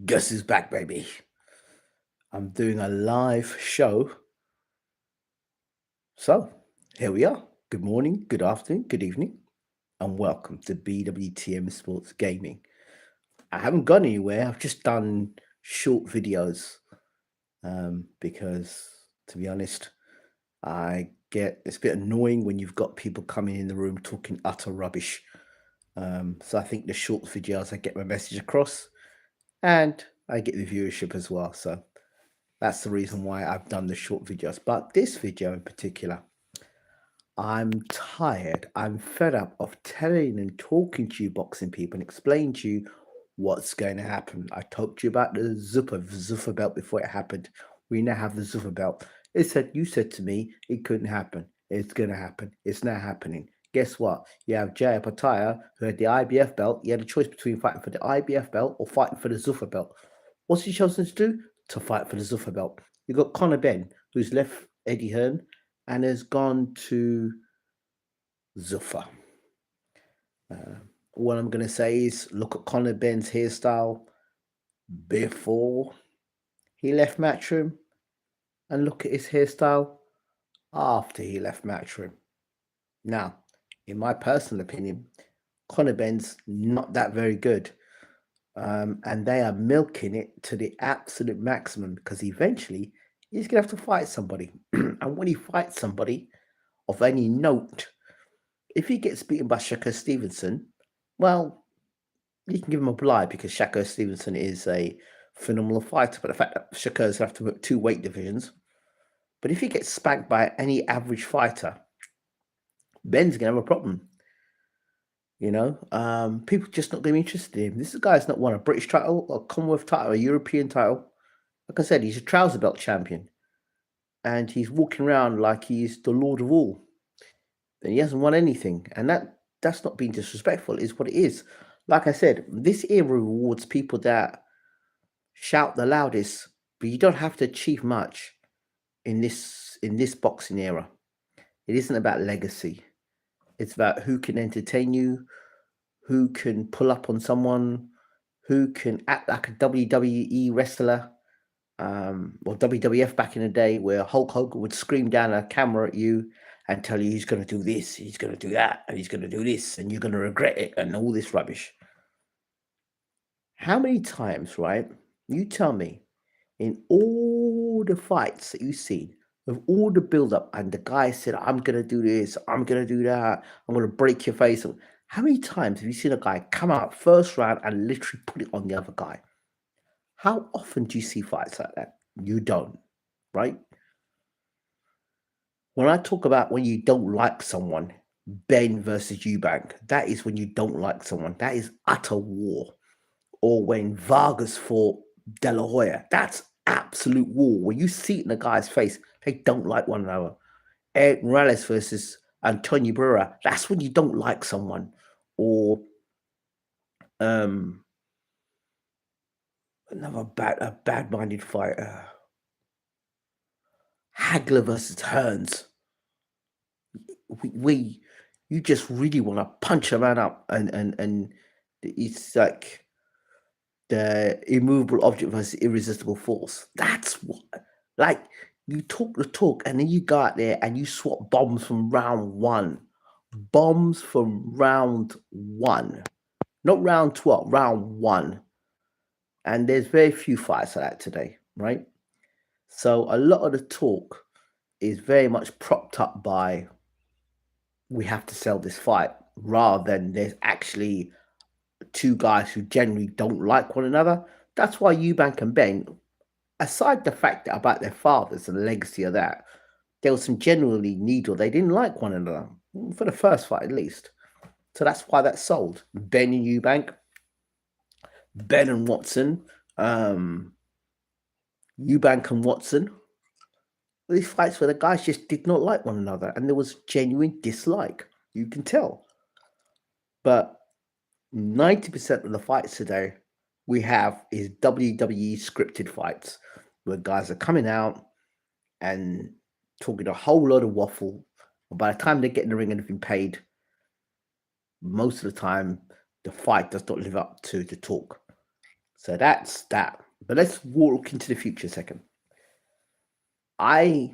Guess who's back, baby? I'm doing a live show. So, here we are. Good morning, good afternoon, good evening, and welcome to BWTM Sports Gaming. I haven't gone anywhere. I've just done short videos because, to be honest, it's a bit annoying when you've got people coming in the room talking utter rubbish. So I think the short videos, I get my message across and I get the viewership as well. So that's the reason why I've done the short videos. But this video in particular, I'm tired. I'm fed up of telling and talking to you boxing people and explaining to you what's going to happen. I talked to you about the Zufa Belt before it happened. We now have the Zufa Belt. You said to me it couldn't happen. It's going to happen. It's now happening. Guess what? You have Jaya Pataya, who had the IBF belt. He had a choice between fighting for the IBF belt or fighting for the Zufa Belt. What's he chosen to do? To fight for the Zufa Belt. You got Conor Benn, who's left Eddie Hearn and has gone to Zufa. What I'm going to say is look at Conor Benn's hairstyle before he left Matchroom and look at his hairstyle after he left Matchroom. Now, in my personal opinion, Conor Benn's not that very good. And they are milking it to the absolute maximum because eventually he's going to have to fight somebody. And when he fights somebody of any note, if he gets beaten by Shakur Stevenson, well, you can give him a blind because Shakur Stevenson is a phenomenal fighter. But the fact that Shakur's have to work 2 weight divisions. But if he gets spanked by any average fighter, Ben's going to have a problem. People just not going to be interested in him. This guy's not won a British title, a Commonwealth title, a European title. Like I said, he's a trouser belt champion. And he's walking around like he's the Lord of all. And he hasn't won anything. And that's not being disrespectful, is what it is. Like I said, this era rewards people that shout the loudest, but you don't have to achieve much in this boxing era. It isn't about legacy. It's about who can entertain you, who can pull up on someone, who can act like a WWE wrestler, or WWF back in the day, where Hulk Hogan would scream down a camera at you and tell you he's going to do this, he's going to do that, and he's going to do this, and you're going to regret it, and all this rubbish. How many times, right? You tell me, in all the fights that you've seen, with all the build-up, and the guy said, I'm going to do this, I'm going to do that, I'm going to break your face. How many times have you seen a guy come out first round and literally put it on the other guy? How often do you see fights like that? You don't, right? When I talk about when you don't like someone, Benn versus Eubank, that is when you don't like someone. That is utter war. Or when Vargas fought De La Hoya, that's absolute war. When you see it in the guy's face, they don't like one another. Eric Morales versus Antonio Barrera, that's when you don't like someone. Or another bad-minded fighter, Hagler versus Hearns. You just really want to punch a man up, and it's like the immovable object versus irresistible force. That's what, like, you talk the talk, and then you go out there and you swap bombs from round one. Bombs from round one. Not round 12, round one. And there's very few fights like that today, right? So a lot of the talk is very much propped up by we have to sell this fight, rather than there's actually two guys who generally don't like one another. That's why Eubank and Benn, aside the fact that about their fathers and the legacy of that, there was some generally needle. They didn't like one another for the first fight, at least. So that's why that sold. Benn and Eubank, Benn and Watson, Eubank and Watson. These fights where the guys just did not like one another, and there was genuine dislike. You can tell. But 90% of the fights today we have is WWE scripted fights where guys are coming out and talking a whole lot of waffle. And by the time they get in the ring and have been paid, most of the time the fight does not live up to the talk. So that's that. But let's walk into the future a second. I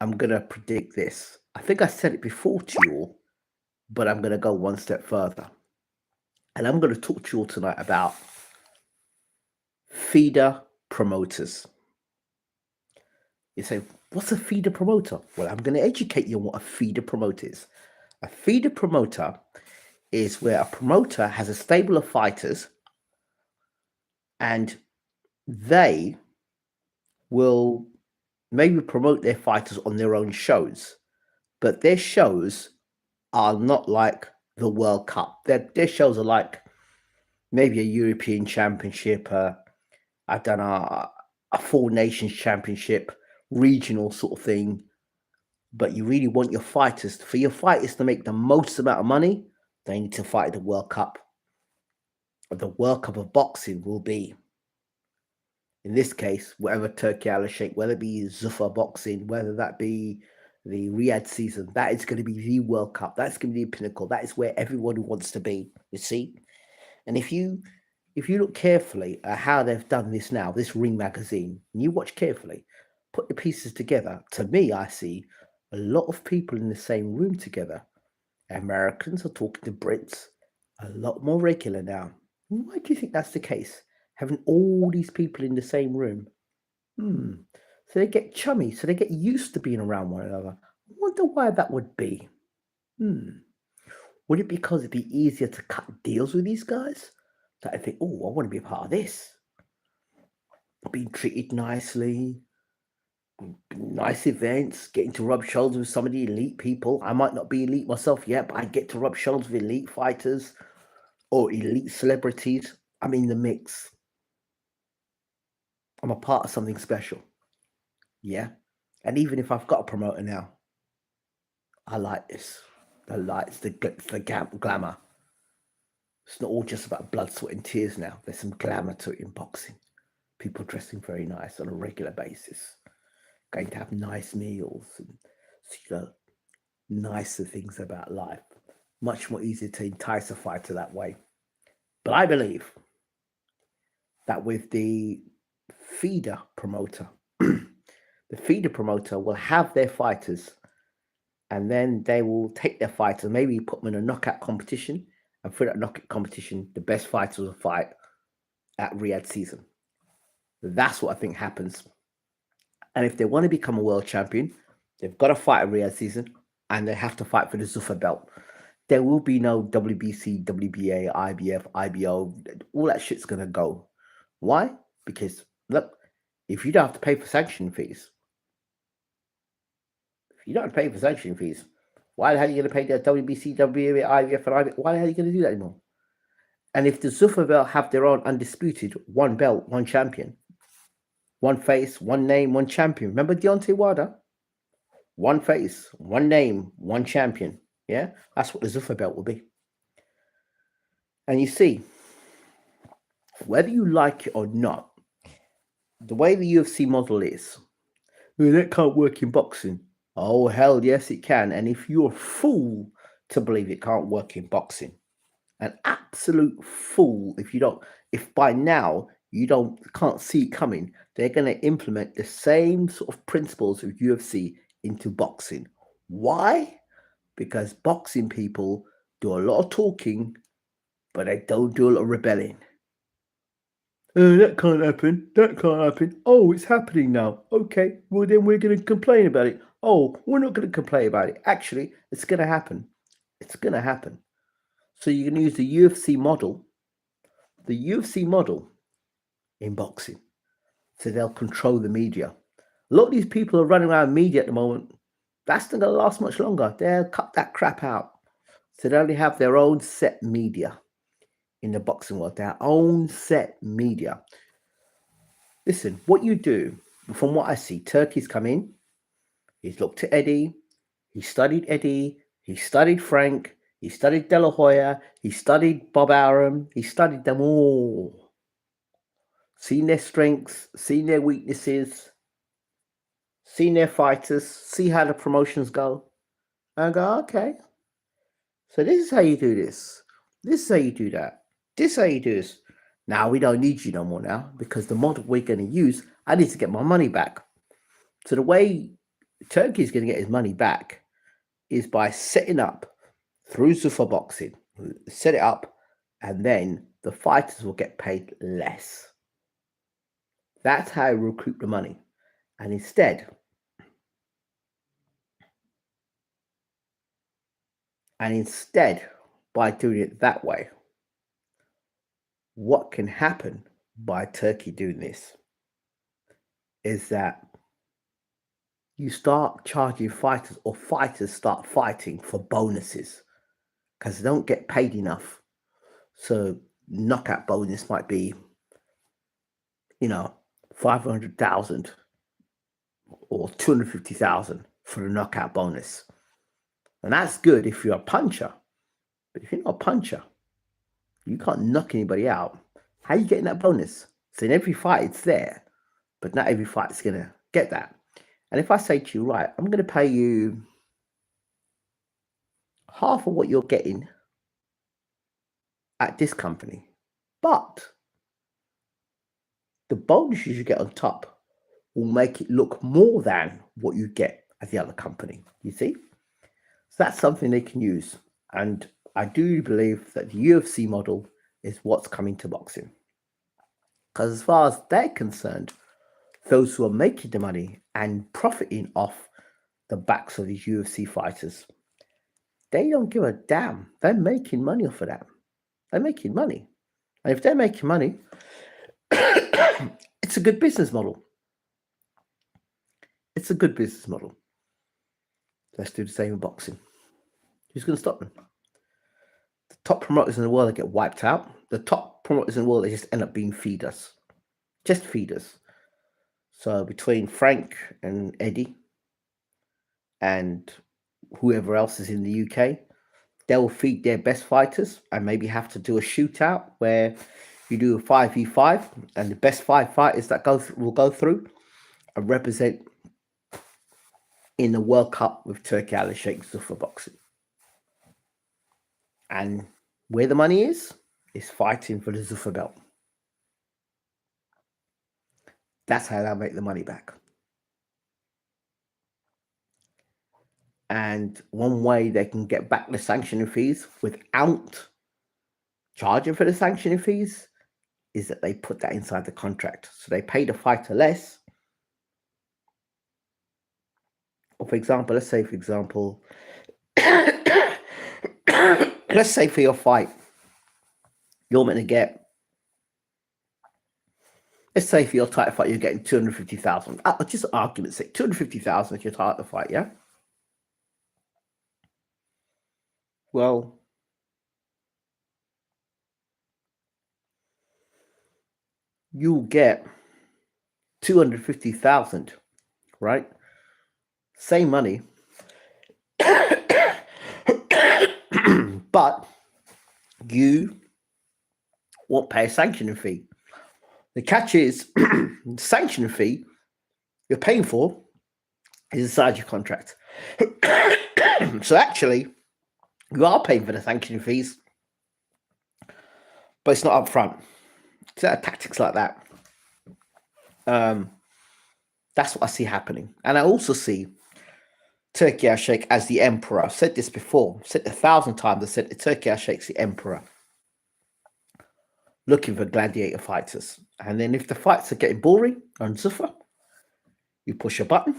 am going to predict this. I think I said it before to you all, but I'm going to go one step further. And I'm going to talk to you all tonight about feeder promoters. You say, what's a feeder promoter? Well, I'm going to educate you on what a feeder promoter is. A feeder promoter is where a promoter has a stable of fighters and they will maybe promote their fighters on their own shows, but their shows are not like the World Cup. Their shows are like maybe a European Championship, I've done a Four Nations Championship, regional sort of thing. But you really want your fighters, for your fighters to make the most amount of money, they need to fight at the World Cup. The World Cup of boxing will be, in this case, whatever Turki Alalshikh, whether it be Zufa Boxing, whether that be the Riyadh season, that is going to be the World Cup. That's going to be the pinnacle. That is where everyone wants to be, you see? And if you look carefully at how they've done this now, this Ring magazine, and you watch carefully, put the pieces together, to me, I see a lot of people in the same room together. Americans are talking to Brits a lot more regular now. Why do you think that's the case? Having all these people in the same room. So they get chummy, so they get used to being around one another. I wonder why that would be. Would it be because it'd be easier to cut deals with these guys? That I think, oh, I want to be a part of this. Being treated nicely, nice events, getting to rub shoulders with some of the elite people. I might not be elite myself yet, but I get to rub shoulders with elite fighters or elite celebrities. I'm in the mix. I'm a part of something special. Yeah. And even if I've got a promoter now, I like this. The lights, the glamour. It's not all just about blood, sweat, and tears now. There's some glamour to it in boxing. People dressing very nice on a regular basis. Going to have nice meals and nicer things about life. Much more easy to entice a fighter that way. But I believe that with the feeder promoter, the feeder promoter will have their fighters and then they will take their fighters, maybe put them in a knockout competition, and for that knockout competition, the best fighters will fight at Riyadh season. That's what I think happens. And if they want to become a world champion, they've got to fight at Riyadh season and they have to fight for the Zufa Belt. There will be no WBC, WBA, IBF, IBO. All that shit's going to go. Why? Because, look, if you don't have to pay for sanction fees, why the hell are you going to pay the WBC, WBA, IBF, and IBF? Why the hell are you going to do that anymore? And if the Zufa Belt have their own undisputed, one belt, one champion, one face, one name, one champion. Remember Deontay Wilder? One face, one name, one champion. Yeah, that's what the Zufa Belt will be. And you see, whether you like it or not, the way the UFC model is, that can't work in boxing. Oh, hell yes, it can. And if you're a fool to believe it can't work in boxing, an absolute fool if by now you can't see it coming, they're going to implement the same sort of principles of UFC into boxing. Why? Because boxing people do a lot of talking, but they don't do a lot of rebelling. That can't happen. Oh, it's happening now. Okay, well then we're going to complain about it. Oh, we're not going to complain about it. Actually, it's going to happen. So you can use the UFC model in boxing. So they'll control the media. A lot of these people are running around media at the moment. That's not going to last much longer. They'll cut that crap out. So they only have their own set media in the boxing world. Their own set media. Listen, what you do, from what I see, Turkey's come in. He's looked at Eddie. He studied Eddie. He studied Frank. He studied De La Hoya. He studied Bob Arum. He studied them all. Seen their strengths, seen their weaknesses, seen their fighters, see how the promotions go. And I go, okay. So this is how you do this. This is how you do that. This is how you do this. Now we don't need you no more now, because the model we're going to use, I need to get my money back. So the way Turkey is going to get his money back is by setting up through Zufa Boxing, set it up, and then the fighters will get paid less. That's how you recoup the money. And instead, by doing it that way, what can happen by Turkey doing this is that you start charging fighters, or fighters start fighting for bonuses because they don't get paid enough. So knockout bonus might be, 500,000 or 250,000 for the knockout bonus. And that's good if you're a puncher. But if you're not a puncher, you can't knock anybody out. How are you getting that bonus? So in every fight, it's there, but not every fight is going to get that. And if I say to you, right, I'm going to pay you half of what you're getting at this company, but the bonuses you get on top will make it look more than what you get at the other company, you see? So that's something they can use. And I do believe that the UFC model is what's coming to boxing. Because as far as they're concerned, those who are making the money and profiting off the backs of these UFC fighters, they don't give a damn. They're making money off of that. They're making money. And if they're making money, it's a good business model. It's a good business model. Let's do the same in boxing. Who's going to stop them? The top promoters in the world, they get wiped out. The top promoters in the world, they just end up being feeders. Just feeders. So between Frank and Eddie and whoever else is in the UK, they will feed their best fighters and maybe have to do a shootout where you do a 5v5 and the best 5 fighters that will go through and represent in the World Cup with Turki Alalshikh Zufa Boxing. And where the money is fighting for the Zufa Belt. That's how they'll make the money back. And one way they can get back the sanctioning fees without charging for the sanctioning fees is that they put that inside the contract. So they pay the fighter less. Or let's say, let's say for your fight, you're meant to get, let's say for your title fight, you're getting 250,000. Just argument's sake, 250,000 if you're title fight, yeah? Well, you'll get 250,000, right? Same money. But you won't pay a sanctioning fee. The catch is the sanctioning fee you're paying for is inside your contract. So actually, you are paying for the sanctioning fees, but it's not up front. So tactics like that. That's what I see happening. And I also see Turki Alalshikh as the emperor. I've said this before, said it 1,000 times. I said Turki Alalshikh's the emperor, looking for gladiator fighters. And then if the fights are getting boring on Zufa, you push a button.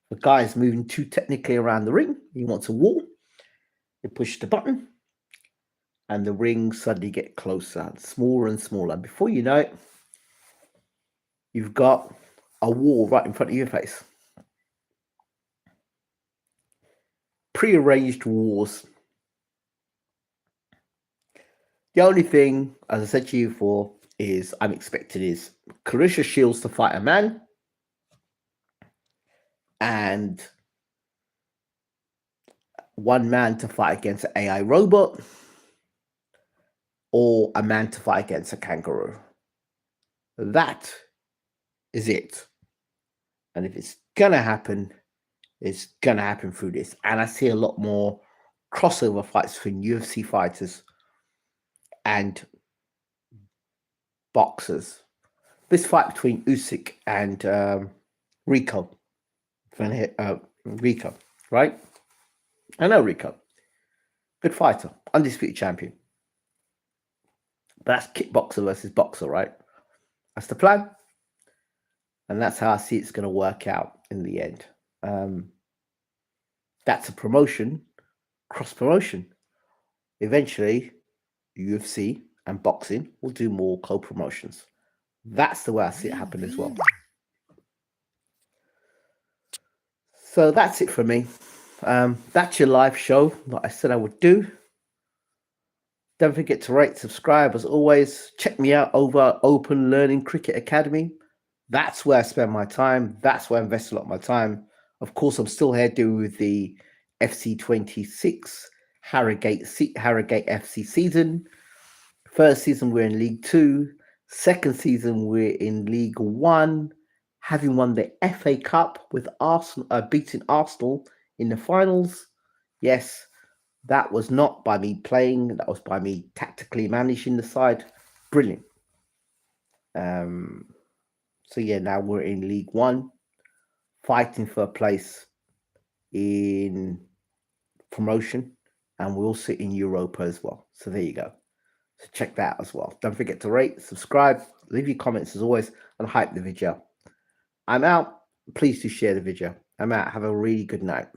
The guy is moving too technically around the ring. He wants a wall. You push the button, and the rings suddenly get closer and smaller and smaller. Before you know it, you've got a wall right in front of your face. Pre-arranged wars. The only thing, as I said to you before, is I'm expecting is Clarissa Shields to fight a man and one man to fight against an AI robot or a man to fight against a kangaroo. That is it. And if it's going to happen, it's going to happen through this. And I see a lot more crossover fights between UFC fighters and boxers. This fight between Usyk and Rico Rico, right? I know Rico, good fighter, undisputed champion. But that's kickboxer versus boxer, right? That's the plan, and that's how I see it's going to work out in the end. That's a promotion, cross promotion. Eventually, UFC and boxing will do more co-promotions. That's the way I see it happen as well. So that's it for me. That's your live show that I said I would do. Don't forget to rate, subscribe. As always, check me out over Open Learning Cricket Academy. That's where I spend my time. That's where I invest a lot of my time. Of course, I'm still here doing the FC26 Harrogate FC season. First season, we're in League 2. Second season, we're in League 1. Having won the FA Cup with Arsenal, beating Arsenal in the finals. Yes, that was not by me playing. That was by me tactically managing the side. Brilliant. So yeah, now we're in League 1, fighting for a place in promotion, and we're also in Europa as well. So there you go. So check that out as well. Don't forget to rate, subscribe, leave your comments as always, and hype the video. I'm out. Please do share the video. I'm out. Have a really good night.